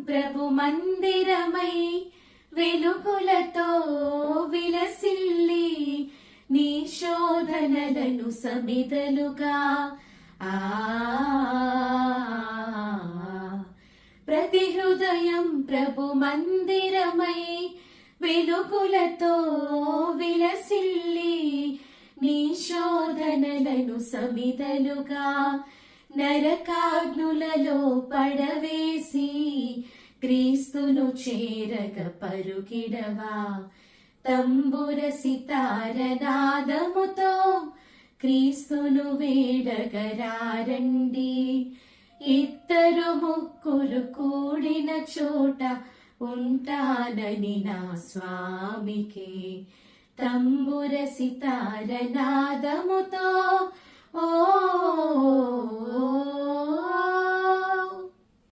ప్రభు మందిరమై వెలుగులతో విలసిల్లి నీ శోధనలను సమిదలుగా ప్రతి హృదయం ప్రభు మందిరమై వెలుగులతో విలసిల్లి నీ శోధనలను సమిదలుగా నరకాగ్నులలో పడవేసి క్రీస్తును చేరగ పరుగిడవా తంబుర సితార నాదముతో క్రీస్తును వేడగరారండి ఇద్దరు ముగ్గురు కూడిన చోట ఉంటానని నా స్వామికి తంబుర సితార నాదముతో ఓ